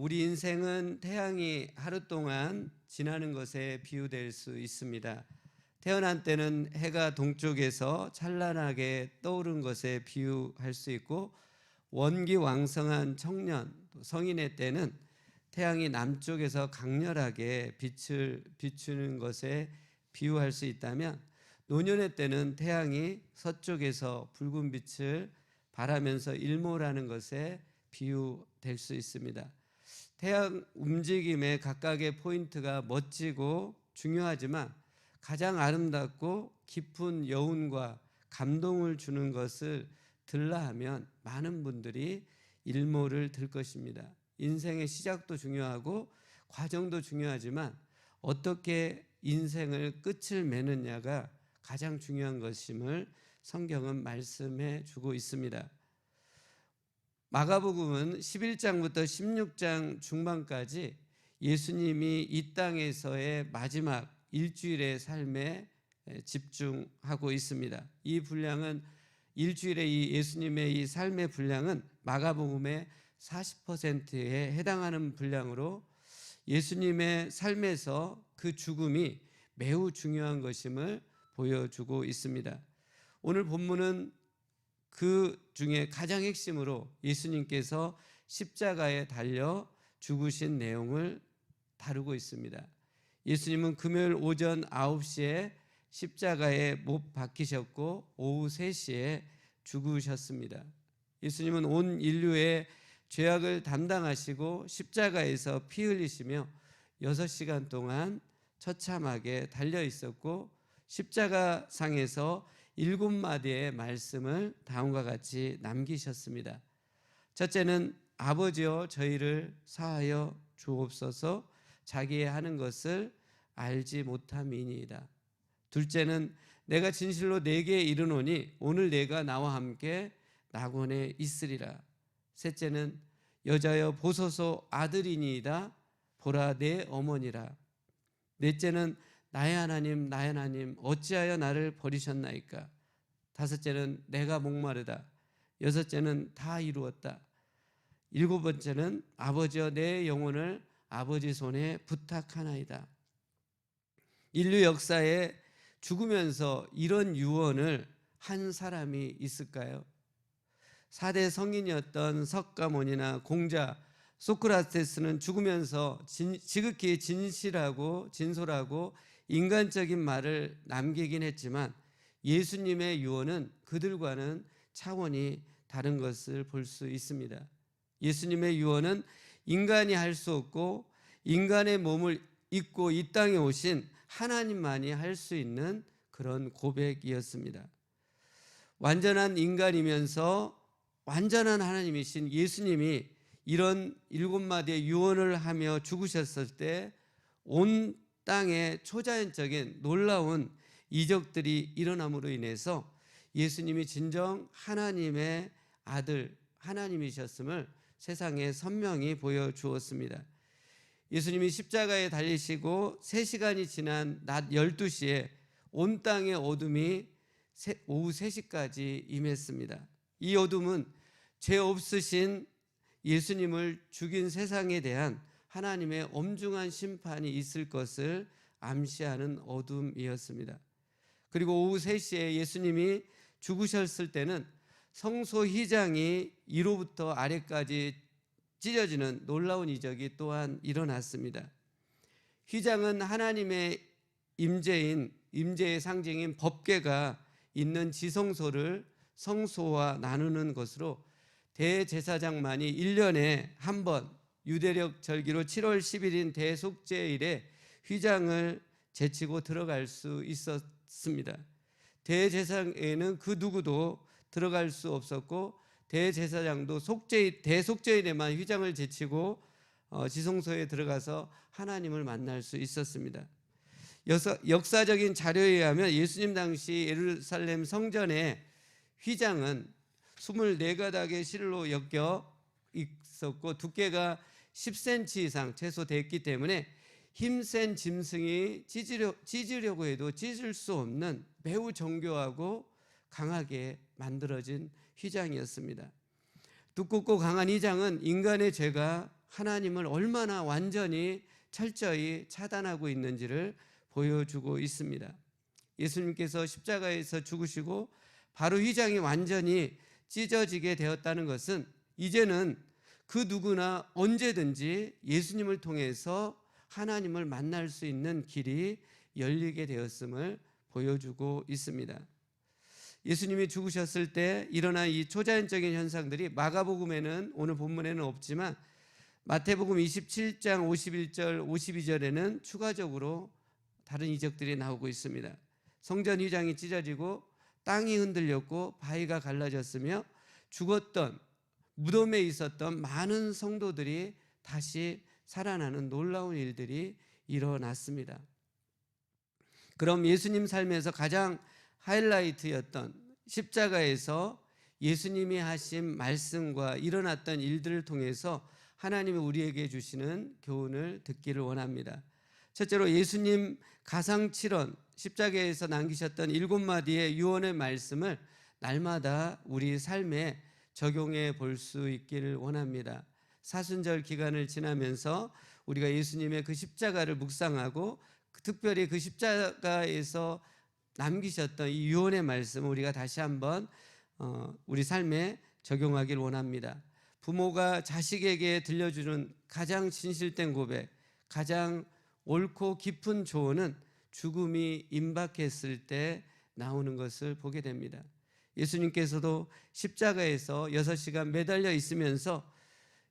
우리 인생은 태양이 하루 동안 지나는 것에 비유될 수 있습니다. 태어난 때는 해가 동쪽에서 찬란하게 떠오른 것에 비유할 수 있고, 원기왕성한 청년, 성인의 때는 태양이 남쪽에서 강렬하게 빛을 비추는 것에 비유할 수 있다면, 노년의 때는 태양이 서쪽에서 붉은 빛을 발하면서 일몰하는 것에 비유될 수 있습니다. 태양 움직임의 각각의 포인트가 멋지고 중요하지만 가장 아름답고 깊은 여운과 감동을 주는 것을 들라 하면 많은 분들이 일몰을 들 것입니다. 인생의 시작도 중요하고 과정도 중요하지만 어떻게 인생을 끝을 맺느냐가 가장 중요한 것임을 성경은 말씀해 주고 있습니다. 마가복음은 11장부터 16장 중반까지 예수님이 이 땅에서의 마지막 일주일의 삶에 집중하고 있습니다. 이 분량은 일주일의 이 예수님의 이 삶의 분량은 마가복음의 40%에 해당하는 분량으로 예수님의 삶에서 그 죽음이 매우 중요한 것임을 보여주고 있습니다. 오늘 본문은 그 중에 가장 핵심으로 예수님께서 십자가에 달려 죽으신 내용을 다루고 있습니다. 예수님은 금요일 오전 9시에 십자가에 못 박히셨고 오후 3시에 죽으셨습니다. 예수님은 온 인류의 죄악을 담당하시고 십자가에서 피 흘리시며 6시간 동안 처참하게 달려 있었고, 십자가 상에서 7마디의 말씀을 다음과 같이 남기셨습니다. 첫째는 아버지여 저희를 사하여 주옵소서, 자기의 하는 것을 알지 못함이니이다. 둘째는 내가 진실로 내게 이르노니 오늘 내가 나와 함께 낙원에 있으리라. 셋째는 여자여 보소서 아들이니이다. 보라 내 어머니라. 넷째는 나의 하나님 나의 하나님 어찌하여 나를 버리셨나이까. 다섯째는 내가 목마르다. 여섯째는 다 이루었다. 일곱 번째는 아버지여 내 영혼을 아버지 손에 부탁하나이다. 인류 역사에 죽으면서 이런 유언을 한 사람이 있을까요? 4대 성인이었던 석가모니나 공자 소크라테스는 죽으면서 지극히 진실하고 진솔하고 인간적인 말을 남기긴 했지만 예수님의 유언은 그들과는 차원이 다른 것을 볼 수 있습니다. 예수님의 유언은 인간이 할 수 없고 인간의 몸을 입고 이 땅에 오신 하나님만이 할 수 있는 그런 고백이었습니다. 완전한 인간이면서 완전한 하나님이신 예수님이 이런 7마디의 유언을 하며 죽으셨을 때 온 땅에 초자연적인 놀라운 이적들이 일어남으로 인해서 예수님이 진정 하나님의 아들, 하나님이셨음을 세상에 선명히 보여주었습니다. 예수님이 십자가에 달리시고 3시간이 지난 낮 12시에 온 땅의 어둠이 오후 3시까지 임했습니다. 이 어둠은 죄 없으신 예수님을 죽인 세상에 대한 하나님의 엄중한 심판이 있을 것을 암시하는 어둠이었습니다. 그리고 오후 3시에 예수님이 죽으셨을 때는 성소 휘장이 위로부터 아래까지 찢어지는 놀라운 이적이 또한 일어났습니다. 휘장은 하나님의 임재의 상징인 법궤가 있는 지성소를 성소와 나누는 것으로 대제사장만이 1년에 한 번 유대력 절기로 7월 10일인 대속죄일에 휘장을 제치고 들어갈 수 있었습니다. 대제사장에는 그 누구도 들어갈 수 없었고 대제사장도 대속죄일에만 휘장을 제치고 지성소에 들어가서 하나님을 만날 수 있었습니다. 역사적인 자료에 의하면 예수님 당시 예루살렘 성전의 휘장은 24가닥의 실로 엮여 있었고 두께가 10cm 이상 최소 됐기 때문에 힘센 짐승이 찢으려고 해도 찢을 수 없는 매우 정교하고 강하게 만들어진 휘장이었습니다. 두껍고 강한 휘장은 인간의 죄가 하나님을 얼마나 완전히 철저히 차단하고 있는지를 보여주고 있습니다. 예수님께서 십자가에서 죽으시고 바로 휘장이 완전히 찢어지게 되었다는 것은 이제는 그 누구나 언제든지 예수님을 통해서 하나님을 만날 수 있는 길이 열리게 되었음을 보여주고 있습니다. 예수님이 죽으셨을 때 일어난 이 초자연적인 현상들이 마가복음에는, 오늘 본문에는 없지만 마태복음 27장 51절 52절에는 추가적으로 다른 이적들이 나오고 있습니다. 성전 휘장이 찢어지고 땅이 흔들렸고 바위가 갈라졌으며 죽었던 무덤에 있었던 많은 성도들이 다시 살아나는 놀라운 일들이 일어났습니다. 그럼 예수님 삶에서 가장 하이라이트였던 십자가에서 예수님이 하신 말씀과 일어났던 일들을 통해서 하나님이 우리에게 주시는 교훈을 듣기를 원합니다. 첫째로 예수님 가상칠언, 십자가에서 남기셨던 7마디의 유언의 말씀을 날마다 우리 삶에 적용해 볼 수 있기를 원합니다. 사순절 기간을 지나면서 우리가 예수님의 그 십자가를 묵상하고 특별히 그 십자가에서 남기셨던 이 유언의 말씀을 우리가 다시 한번 우리 삶에 적용하길 원합니다. 부모가 자식에게 들려주는 가장 진실된 고백, 가장 옳고 깊은 조언은 죽음이 임박했을 때 나오는 것을 보게 됩니다. 예수님께서도 십자가에서 6시간 매달려 있으면서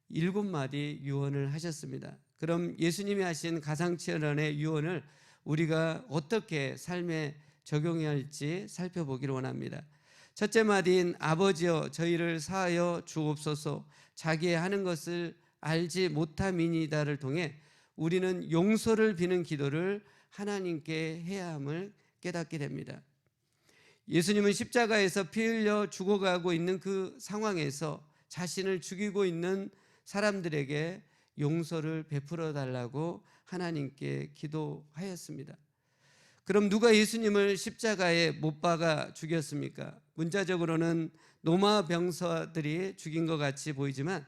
7마디 유언을 하셨습니다. 그럼 예수님이 하신 가상칠언의 유언을 우리가 어떻게 삶에 적용해야 할지 살펴보기를 원합니다. 첫째 마디인 아버지여 저희를 사하여 주옵소서, 자기의 하는 것을 알지 못함이니다를 통해 우리는 용서를 비는 기도를 하나님께 해야 함을 깨닫게 됩니다. 예수님은 십자가에서 피 흘려 죽어가고 있는 그 상황에서 자신을 죽이고 있는 사람들에게 용서를 베풀어 달라고 하나님께 기도하였습니다. 그럼 누가 예수님을 십자가에 못 박아 죽였습니까? 문자적으로는 로마 병사들이 죽인 것 같이 보이지만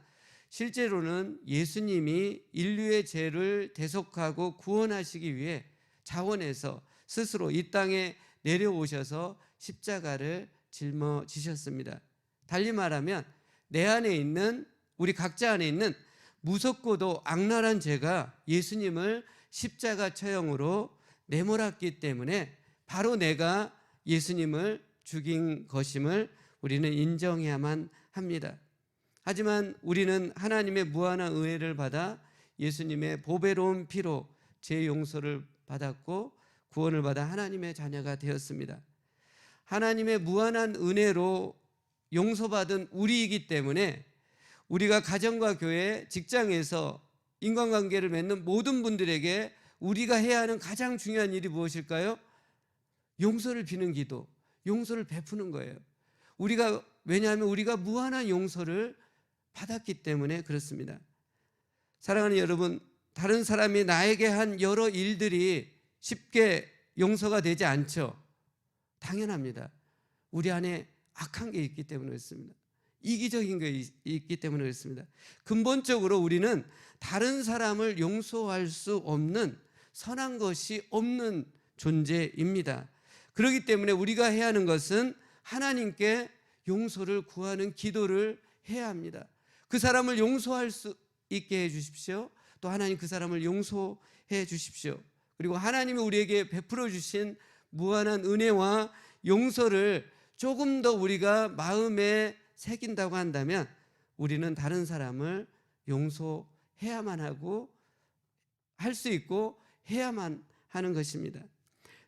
실제로는 예수님이 인류의 죄를 대속하고 구원하시기 위해 자원해서 스스로 이 땅에 내려오셔서 십자가를 짊어지셨습니다. 달리 말하면 내 안에 있는, 우리 각자 안에 있는 무섭고도 악랄한 죄가 예수님을 십자가 처형으로 내몰았기 때문에 바로 내가 예수님을 죽인 것임을 우리는 인정해야만 합니다. 하지만 우리는 하나님의 무한한 은혜를 받아 예수님의 보배로운 피로 죄 용서를 받았고 구원을 받아 하나님의 자녀가 되었습니다. 하나님의 무한한 은혜로 용서받은 우리이기 때문에 우리가 가정과 교회, 직장에서 인간관계를 맺는 모든 분들에게 우리가 해야 하는 가장 중요한 일이 무엇일까요? 용서를 비는 기도, 용서를 베푸는 거예요. 왜냐하면 우리가 무한한 용서를 받았기 때문에 그렇습니다. 사랑하는 여러분, 다른 사람이 나에게 한 여러 일들이 쉽게 용서가 되지 않죠. 당연합니다. 우리 안에 악한 게 있기 때문에 그렇습니다. 이기적인 게 있기 때문에 그렇습니다. 근본적으로 우리는 다른 사람을 용서할 수 없는, 선한 것이 없는 존재입니다. 그렇기 때문에 우리가 해야 하는 것은 하나님께 용서를 구하는 기도를 해야 합니다. 그 사람을 용서할 수 있게 해 주십시오. 또 하나님 그 사람을 용서해 주십시오. 그리고 하나님이 우리에게 베풀어 주신 무한한 은혜와 용서를 조금 더 우리가 마음에 새긴다고 한다면 우리는 다른 사람을 용서해야만 하고 할 수 있고 해야만 하는 것입니다.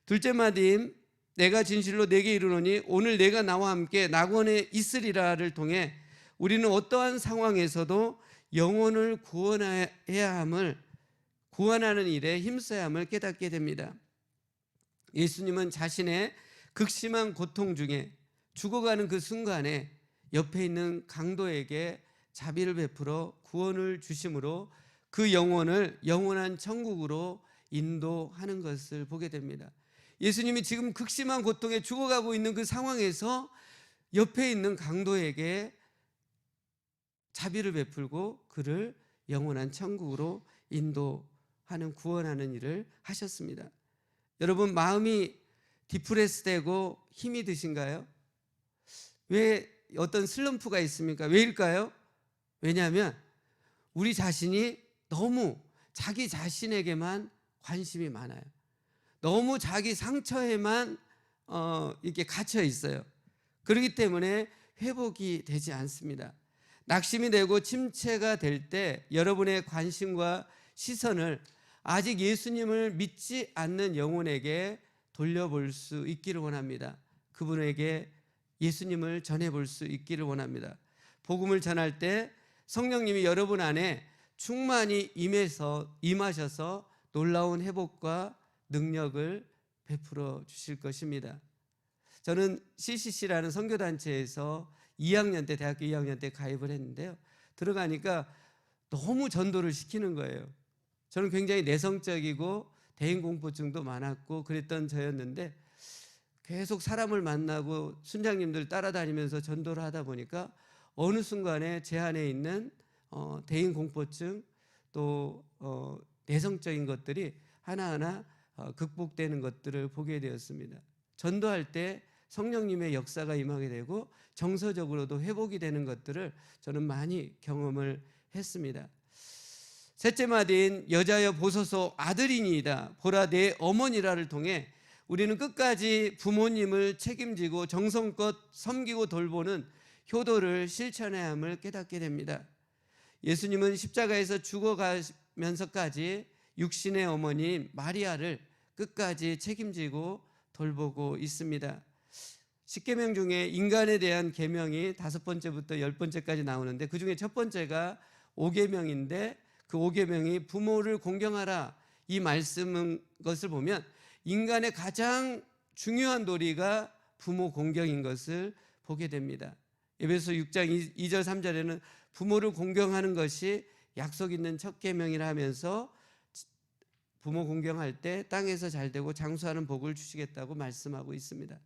둘째 마디인 내가 진실로 내게 이르노니 오늘 내가 나와 함께 낙원에 있으리라를 통해 우리는 어떠한 상황에서도 영혼을 구원해야 함을, 구원하는 일에 힘써야 함을 깨닫게 됩니다. 예수님은 자신의 극심한 고통 중에 죽어가는 그 순간에 옆에 있는 강도에게 자비를 베풀어 구원을 주심으로 그 영혼을 영원한 천국으로 인도하는 것을 보게 됩니다. 예수님이 지금 극심한 고통에 죽어가고 있는 그 상황에서 옆에 있는 강도에게 자비를 베풀고 그를 영원한 천국으로 인도하는 구원하는 일을 하셨습니다. 여러분 마음이 디프레스되고 힘이 드신가요? 왜 어떤 슬럼프가 있습니까? 왜일까요? 왜냐하면 우리 자신이 너무 자기 자신에게만 관심이 많아요. 너무 자기 상처에만 이렇게 갇혀 있어요. 그렇기 때문에 회복이 되지 않습니다. 낙심이 되고 침체가 될 때 여러분의 관심과 시선을 아직 예수님을 믿지 않는 영혼에게 돌려볼 수 있기를 원합니다. 그분에게 예수님을 전해볼 수 있기를 원합니다. 복음을 전할 때 성령님이 여러분 안에 충만히 임하셔서 놀라운 회복과 능력을 베풀어 주실 것입니다. 저는 CCC라는 선교단체에서 2학년 때, 대학교 2학년 때 가입을 했는데요. 들어가니까 너무 전도를 시키는 거예요. 저는 굉장히 내성적이고 대인공포증도 많았고 그랬던 저였는데 계속 사람을 만나고 순장님들 따라다니면서 전도를 하다 보니까 어느 순간에 제 안에 있는 대인공포증 또 내성적인 것들이 하나하나 극복되는 것들을 보게 되었습니다. 전도할 때 성령님의 역사가 임하게 되고 정서적으로도 회복이 되는 것들을 저는 많이 경험을 했습니다. 셋째 마디인 여자여 보소서 아들이니이다 보라 내 어머니라를 통해 우리는 끝까지 부모님을 책임지고 정성껏 섬기고 돌보는 효도를 실천해야 함을 깨닫게 됩니다. 예수님은 십자가에서 죽어가면서까지 육신의 어머니 마리아를 끝까지 책임지고 돌보고 있습니다. 십계명 중에 인간에 대한 계명이 5번째부터 10번째까지 나오는데 그중에 첫 번째가 5계명인데 그 5계명이 부모를 공경하라 이 말씀은 것을 보면 인간의 가장 중요한 도리가 부모 공경인 것을 보게 됩니다. 에베소 6장 2절 3절에는 부모를 공경하는 것이 약속 있는 첫 계명이라 하면서 부모 공경할 때 땅에서 잘되고 장수하는 복을 주시겠다고 말씀하고 있습니다.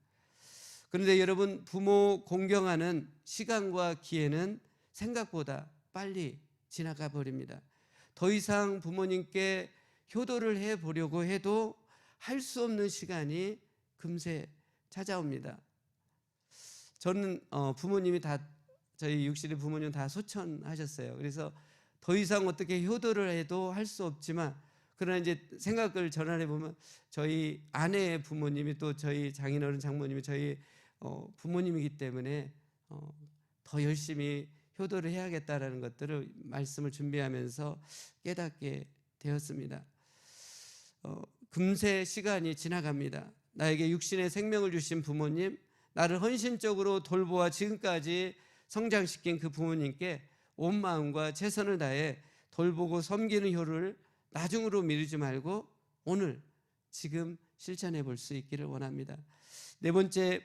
그런데 여러분 부모 공경하는 시간과 기회는 생각보다 빨리 지나가 버립니다. 더 이상 부모님께 효도를 해보려고 해도 할 수 없는 시간이 금세 찾아옵니다. 저는 부모님이 다 저희 육신의 부모님 다 소천하셨어요. 그래서 더 이상 어떻게 효도를 해도 할 수 없지만 그러나 이제 생각을 전환해 보면 저희 아내의 부모님이 또 저희 장인어른 장모님이 저희 부모님이기 때문에 더 열심히 효도를 해야겠다라는 것들을 말씀을 준비하면서 깨닫게 되었습니다. 금세 시간이 지나갑니다. 나에게 육신의 생명을 주신 부모님, 나를 헌신적으로 돌보아 지금까지 성장시킨 그 부모님께 온 마음과 최선을 다해 돌보고 섬기는 효를 나중으로 미루지 말고 오늘 지금 실천해 볼 수 있기를 원합니다. 네 번째,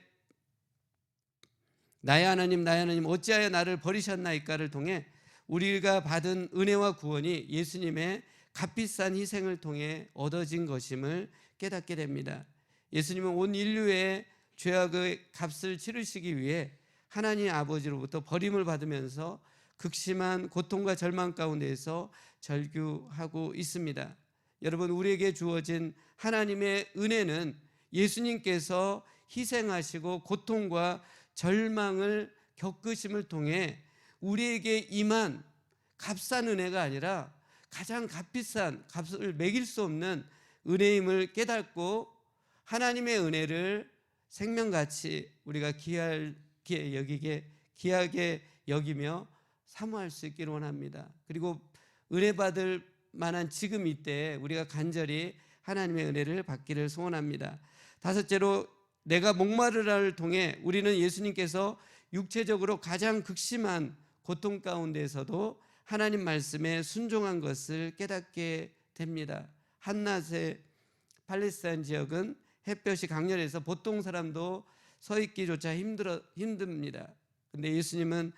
나의 하나님 나의 하나님 어찌하여 나를 버리셨나이까를 통해 우리가 받은 은혜와 구원이 예수님의 값비싼 희생을 통해 얻어진 것임을 깨닫게 됩니다. 예수님은 온 인류의 죄악의 값을 치르시기 위해 하나님 아버지로부터 버림을 받으면서 극심한 고통과 절망 가운데에서 절규하고 있습니다. 여러분 우리에게 주어진 하나님의 은혜는 예수님께서 희생하시고 고통과 절망을 겪으심을 통해 우리에게 임한 값싼 은혜가 아니라 가장 값비싼 값을 매길 수 없는 은혜임을 깨닫고 하나님의 은혜를 생명같이 우리가 귀하게 여기며 사모할 수 있기를 원합니다. 그리고 은혜 받을 만한 지금 이때 우리가 간절히 하나님의 은혜를 받기를 소원합니다. 다섯째로 내가 목마르라를 통해 우리는 예수님께서 육체적으로 가장 극심한 고통 가운데에서도 하나님 말씀에 순종한 것을 깨닫게 됩니다. 한낮의 팔레스타인 지역은 햇볕이 강렬해서 보통 사람도 서 있기조차 힘듭니다. 근데 예수님은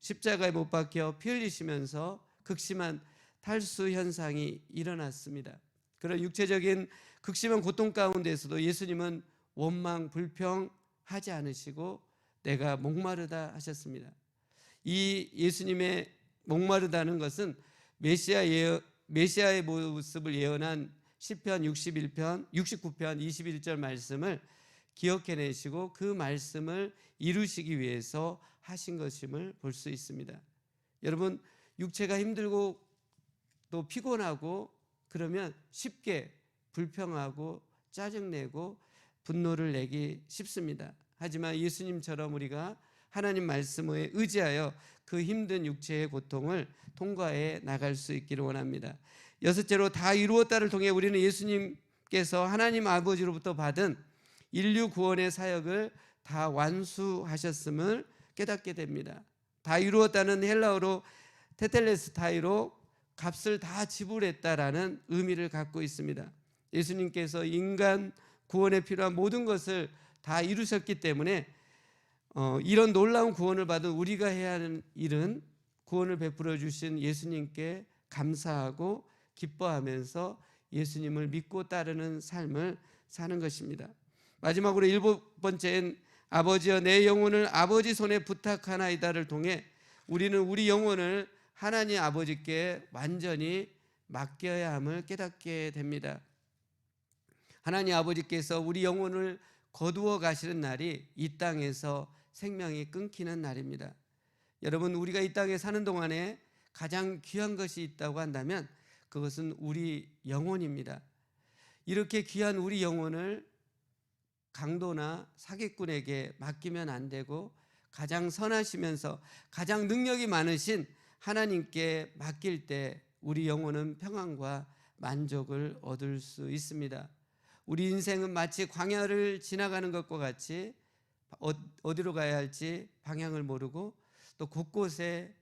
십자가에 못 박혀 피 흘리시면서 극심한 탈수 현상이 일어났습니다. 그런 육체적인 극심한 고통 가운데서도 예수님은 원망 불평하지 않으시고 내가 목마르다 하셨습니다. 이 예수님의 목마르다는 것은 메시아의 모습을 예언한 시편 61편, 69편 21절 말씀을 기억해내시고 그 말씀을 이루시기 위해서 하신 것임을 볼 수 있습니다. 여러분, 육체가 힘들고 또 피곤하고 그러면 쉽게 불평하고 짜증내고 분노를 내기 쉽습니다. 하지만 예수님처럼 우리가 하나님 말씀에 의지하여 그 힘든 육체의 고통을 통과해 나갈 수 있기를 원합니다. 여섯째로, 다 이루었다를 통해 우리는 예수님께서 하나님 아버지로부터 받은 인류 구원의 사역을 다 완수하셨음을 깨닫게 됩니다. 다 이루었다는 헬라어로 테텔레스타이로 값을 다 지불했다라는 의미를 갖고 있습니다. 예수님께서 인간 구원에 필요한 모든 것을 다 이루셨기 때문에 이런 놀라운 구원을 받은 우리가 해야 하는 일은 구원을 베풀어 주신 예수님께 감사하고 기뻐하면서 예수님을 믿고 따르는 삶을 사는 것입니다. 마지막으로 7번째는 아버지여 내 영혼을 아버지 손에 부탁하나이다를 통해 우리는 우리 영혼을 하나님 아버지께 완전히 맡겨야 함을 깨닫게 됩니다. 하나님 아버지께서 우리 영혼을 거두어 가시는 날이 이 땅에서 생명이 끊기는 날입니다. 여러분, 우리가 이 땅에 사는 동안에 가장 귀한 것이 있다고 한다면 그것은 우리 영혼입니다. 이렇게 귀한 우리 영혼을 강도나 사기꾼에게 맡기면 안 되고 가장 선하시면서 가장 능력이 많으신 하나님께 맡길 때 우리 영혼은 평안과 만족을 얻을 수 있습니다. 우리 인생은 마치 광야를 지나가는 것과 같이 어디로 가야 할지 방향을 모르고 또 곳곳에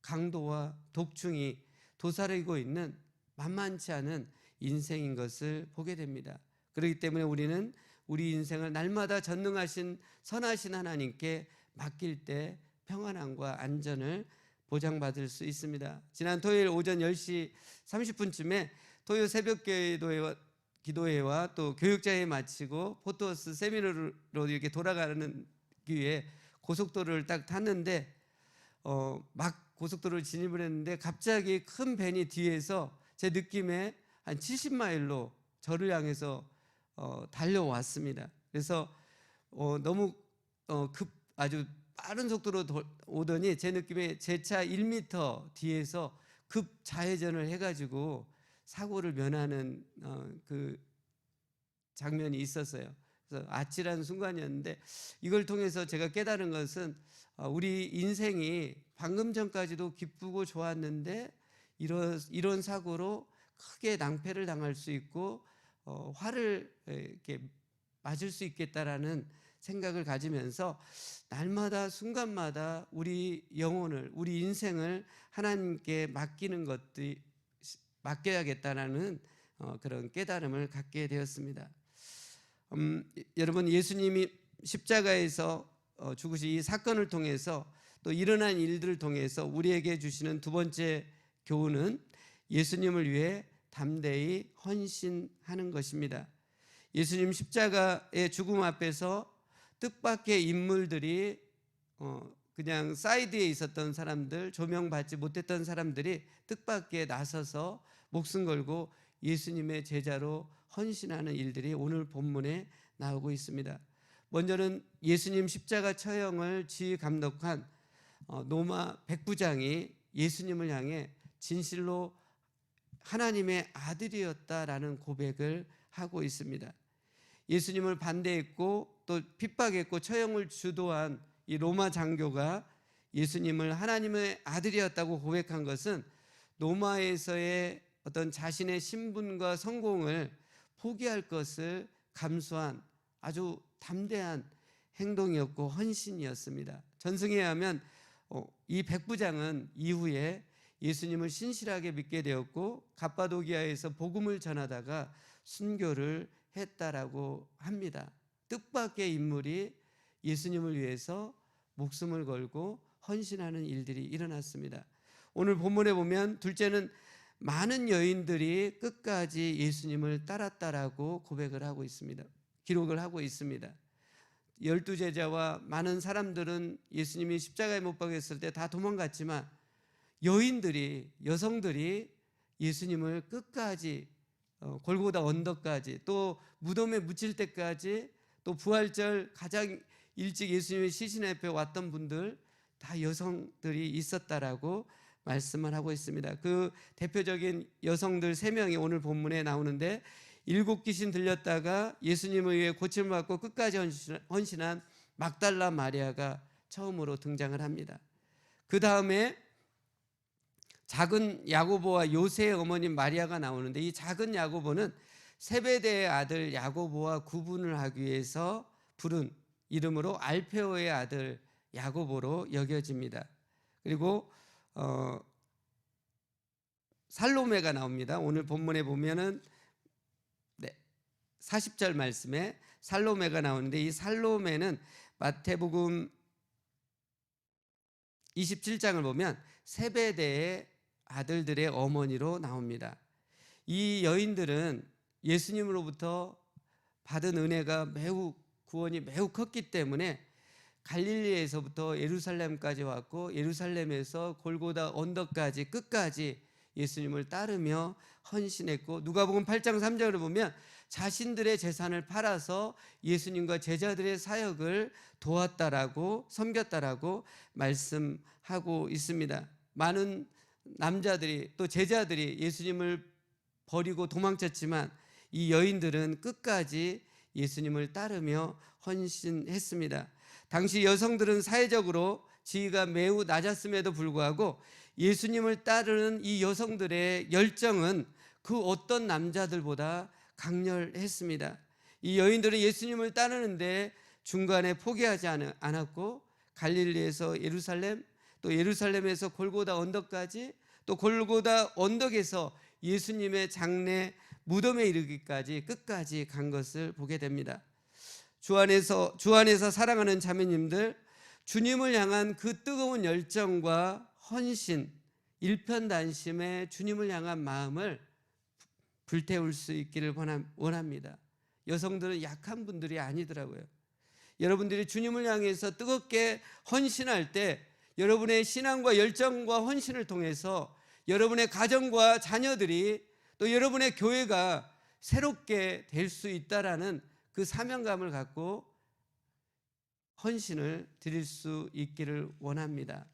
강도와 독충이 도사리고 있는 만만치 않은 인생인 것을 보게 됩니다. 그렇기 때문에 우리는 우리 인생을 날마다 전능하신 선하신 하나님께 맡길 때 평안함과 안전을 보장받을 수 있습니다. 지난 토요일 오전 10시 30분쯤에 토요 새벽 기도회와 또 교육자회 마치고 포토스 세미나로 이렇게 돌아가는 기회에 고속도로를 딱 탔는데 막 고속도로를 진입을 했는데 갑자기 큰 밴이 뒤에서 제 느낌에 한 70마일로 저를 향해서 달려왔습니다. 그래서 너무 아주 빠른 속도로 오더니 제 느낌에 제 차 1m 뒤에서 급 좌회전을 해가지고 사고를 면하는 그 장면이 있었어요. 그래서 아찔한 순간이었는데 이걸 통해서 제가 깨달은 것은 우리 인생이 방금 전까지도 기쁘고 좋았는데 이런 사고로 크게 낭패를 당할 수 있고 화를 이렇게 맞을 수 있겠다라는 생각을 가지면서 날마다 순간마다 우리 영혼을 우리 인생을 하나님께 맡겨야겠다라는 그런 깨달음을 갖게 되었습니다. 여러분, 예수님이 십자가에서 죽으신 이 사건을 통해서 또 일어난 일들을 통해서 우리에게 주시는 두 번째 교훈은 예수님을 위해 담대히 헌신하는 것입니다. 예수님 십자가의 죽음 앞에서 뜻밖의 인물들이 그냥 사이드에 있었던 사람들, 조명받지 못했던 사람들이 뜻밖의 나서서 목숨 걸고 예수님의 제자로 헌신하는 일들이 오늘 본문에 나오고 있습니다. 먼저는 예수님 십자가 처형을 지휘 감독한 로마 백부장이 예수님을 향해 진실로 하나님의 아들이었다라는 고백을 하고 있습니다. 예수님을 반대했고 또 핍박했고 처형을 주도한 이 로마 장교가 예수님을 하나님의 아들이었다고 고백한 것은 로마에서의 어떤 자신의 신분과 성공을 포기할 것을 감수한 아주 담대한 행동이었고 헌신이었습니다. 전승에 의하면 이 백부장은 이후에 예수님을 신실하게 믿게 되었고 갑바도기아에서 복음을 전하다가 순교를 했다라고 합니다. 뜻밖의 인물이 예수님을 위해서 목숨을 걸고 헌신하는 일들이 일어났습니다. 오늘 본문에 보면 둘째는 많은 여인들이 끝까지 예수님을 따랐다라고 고백을 하고 있습니다. 기록을 하고 있습니다. 12제자와 많은 사람들은 예수님이 십자가에 못 박혔을 때 다 도망갔지만 여성들이 예수님을 끝까지 골고다 언덕까지, 또 무덤에 묻힐 때까지, 또 부활절 가장 일찍 예수님의 시신 앞에 왔던 분들 다 여성들이 있었다라고 말씀을 하고 있습니다. 그 대표적인 여성들 3명이 오늘 본문에 나오는데, 7 귀신 들렸다가 예수님을 위해 고침을 받고 끝까지 헌신한 막달라 마리아가 처음으로 등장을 합니다. 그 다음에 작은 야고보와 요새의 어머님 마리아가 나오는데, 이 작은 야고보는 세베대의 아들 야고보와 구분을 하기 위해서 부른 이름으로 알페오의 아들 야고보로 여겨집니다. 그리고 살로메가 나옵니다. 오늘 본문에 보면은 40절 말씀에 살로메가 나오는데, 이 살로메는 마태복음 27장을 보면 세베대의 아들들의 어머니로 나옵니다. 이 여인들은 예수님으로부터 받은 은혜가 구원이 매우 컸기 때문에 갈릴리에서부터 예루살렘까지 왔고, 예루살렘에서 골고다 언덕까지 끝까지 예수님을 따르며 헌신했고, 누가복음 8장 3절을 보면 자신들의 재산을 팔아서 예수님과 제자들의 사역을 도왔다라고, 섬겼다라고 말씀하고 있습니다. 많은 남자들이, 또 제자들이 예수님을 버리고 도망쳤지만 이 여인들은 끝까지 예수님을 따르며 헌신했습니다. 당시 여성들은 사회적으로 지위가 매우 낮았음에도 불구하고 예수님을 따르는 이 여성들의 열정은 그 어떤 남자들보다 강렬했습니다. 이 여인들은 예수님을 따르는데 중간에 포기하지 않았고, 갈릴리에서 예루살렘, 또 예루살렘에서 골고다 언덕까지, 또 골고다 언덕에서 예수님의 장례 무덤에 이르기까지 끝까지 간 것을 보게 됩니다. 주 안에서 사랑하는 자매님들, 주님을 향한 그 뜨거운 열정과 헌신, 일편단심의 주님을 향한 마음을 불태울 수 있기를 원합니다. 여성들은 약한 분들이 아니더라고요. 여러분들이 주님을 향해서 뜨겁게 헌신할 때 여러분의 신앙과 열정과 헌신을 통해서 여러분의 가정과 자녀들이, 또 여러분의 교회가 새롭게 될 수 있다라는 그 사명감을 갖고 헌신을 드릴 수 있기를 원합니다.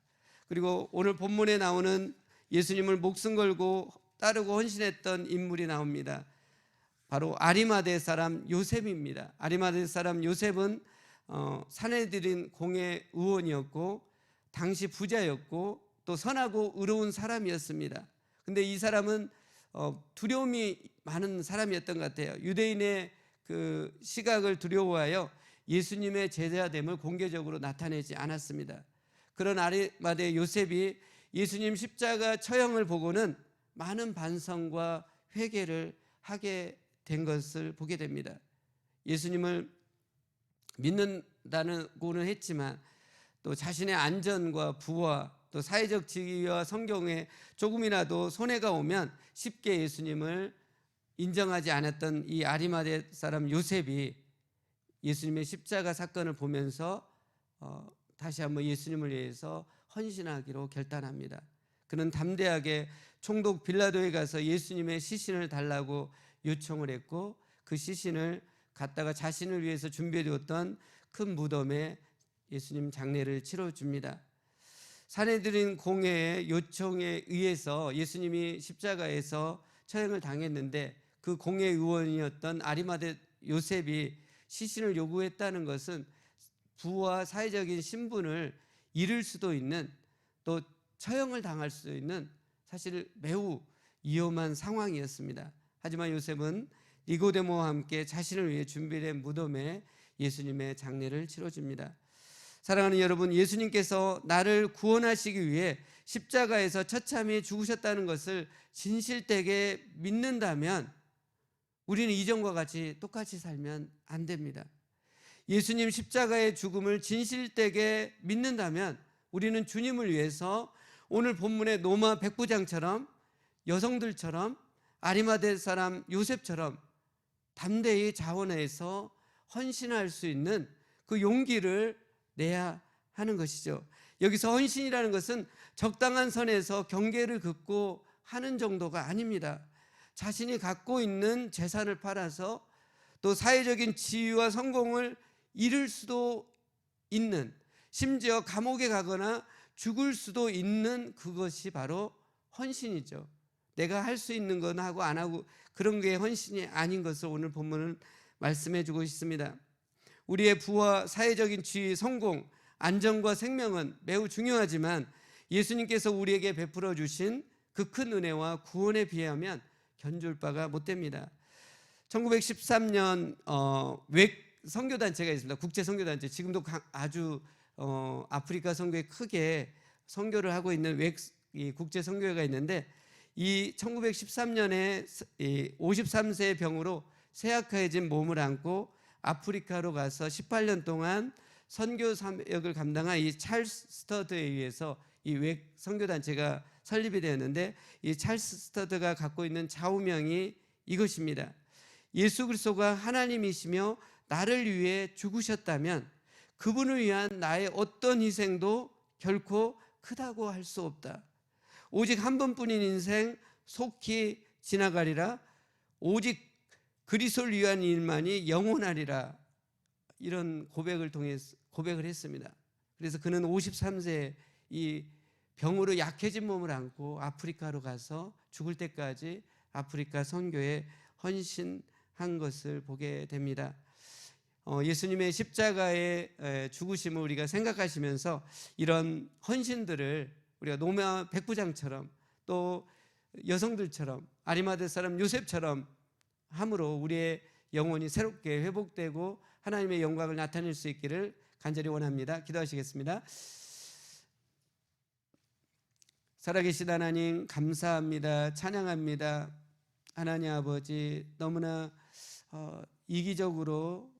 그리고 오늘 본문에 나오는 예수님을 목숨 걸고 따르고 헌신했던 인물이 나옵니다. 바로 아리마대 사람 요셉입니다. 아리마대 사람 요셉은 산헤드린 공회 의원이었고, 당시 부자였고, 또 선하고 의로운 사람이었습니다. 근데 이 사람은 두려움이 많은 사람이었던 것 같아요. 유대인의 그 시각을 두려워하여 예수님의 제자됨을 공개적으로 나타내지 않았습니다. 그런 아리마대 요셉이 예수님 십자가 처형을 보고는 많은 반성과 회개를 하게 된 것을 보게 됩니다. 예수님을 믿는다고는 했지만 또 자신의 안전과 부와 또 사회적 지위와 성경에 조금이라도 손해가 오면 쉽게 예수님을 인정하지 않았던 이 아리마대 사람 요셉이 예수님의 십자가 사건을 보면서 다시 한번 예수님을 위해서 헌신하기로 결단합니다. 그는 담대하게 총독 빌라도에 가서 예수님의 시신을 달라고 요청을 했고, 그 시신을 갖다가 자신을 위해서 준비해두었던 큰 무덤에 예수님 장례를 치러줍니다. 산헤드린 공회의 요청에 의해서 예수님이 십자가에서 처형을 당했는데, 그 공회 의원이었던 아리마대 요셉이 시신을 요구했다는 것은 부와 사회적인 신분을 잃을 수도 있는, 또 처형을 당할 수 있는 사실 매우 위험한 상황이었습니다. 하지만 요셉은 니고데모와 함께 자신을 위해 준비된 무덤에 예수님의 장례를 치러줍니다. 사랑하는 여러분, 예수님께서 나를 구원하시기 위해 십자가에서 처참히 죽으셨다는 것을 진실되게 믿는다면 우리는 이전과 같이 똑같이 살면 안 됩니다. 예수님 십자가의 죽음을 진실되게 믿는다면 우리는 주님을 위해서 오늘 본문의 노마 백부장처럼, 여성들처럼, 아리마대 사람 요셉처럼 담대히 자원해서 헌신할 수 있는 그 용기를 내야 하는 것이죠. 여기서 헌신이라는 것은 적당한 선에서 경계를 긋고 하는 정도가 아닙니다. 자신이 갖고 있는 재산을 팔아서 또 사회적인 지위와 성공을 잃을 수도 있는, 심지어 감옥에 가거나 죽을 수도 있는 그것이 바로 헌신이죠. 내가 할 수 있는 건 하고 안 하고 그런 게 헌신이 아닌 것을 오늘 본문은 말씀해 주고 있습니다. 우리의 부와 사회적인 지위, 성공, 안정과 생명은 매우 중요하지만 예수님께서 우리에게 베풀어 주신 그 큰 은혜와 구원에 비하면 견줄 바가 못 됩니다. 1913년 웩 선교단체가 있습니다. 국제 선교단체. 지금도 아주 아프리카 선교에 크게 선교를 하고 있는 웩 국제 선교회가 있는데, 이 1913년에 53세의 병으로 쇠약해진 몸을 안고 아프리카로 가서 18년 동안 선교 사역을 감당한 이 찰스 스터드에 의해서 이 웩 선교단체가 설립이 되었는데, 이 찰스 스터드가 갖고 있는 좌우명이 이것입니다. 예수 그리스도가 하나님이시며 나를 위해 죽으셨다면 그분을 위한 나의 어떤 희생도 결코 크다고 할 수 없다. 오직 한 번뿐인 인생 속히 지나가리라. 오직 그리스도를 위한 일만이 영원하리라. 이런 고백을 했습니다. 그래서 그는 53세에 이 병으로 약해진 몸을 안고 아프리카로 가서 죽을 때까지 아프리카 선교에 헌신한 것을 보게 됩니다. 예수님의 십자가의 죽으심을 우리가 생각하시면서 이런 헌신들을 우리가 노마 백부장처럼 또 여성들처럼 아리마대 사람 요셉처럼 함으로 우리의 영혼이 새롭게 회복되고 하나님의 영광을 나타낼 수 있기를 간절히 원합니다. 기도하시겠습니다. 살아계신 하나님 감사합니다. 찬양합니다. 하나님 아버지, 너무나 이기적으로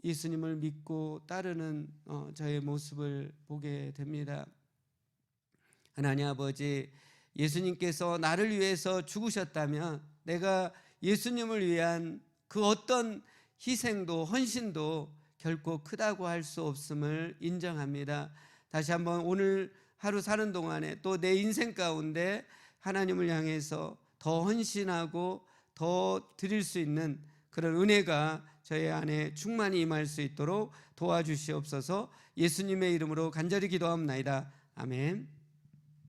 예수님을 믿고 따르는 저의 모습을 보게 됩니다. 하나님 아버지, 예수님께서 나를 위해서 죽으셨다면 내가 예수님을 위한 그 어떤 희생도 헌신도 결코 크다고 할 수 없음을 인정합니다. 다시 한번 오늘 하루 사는 동안에 또 내 인생 가운데 하나님을 향해서 더 헌신하고 더 드릴 수 있는 그런 은혜가 저희 안에 충만히 임할 수 있도록 도와주시옵소서. 예수님의 이름으로 간절히 기도합니다. 아멘.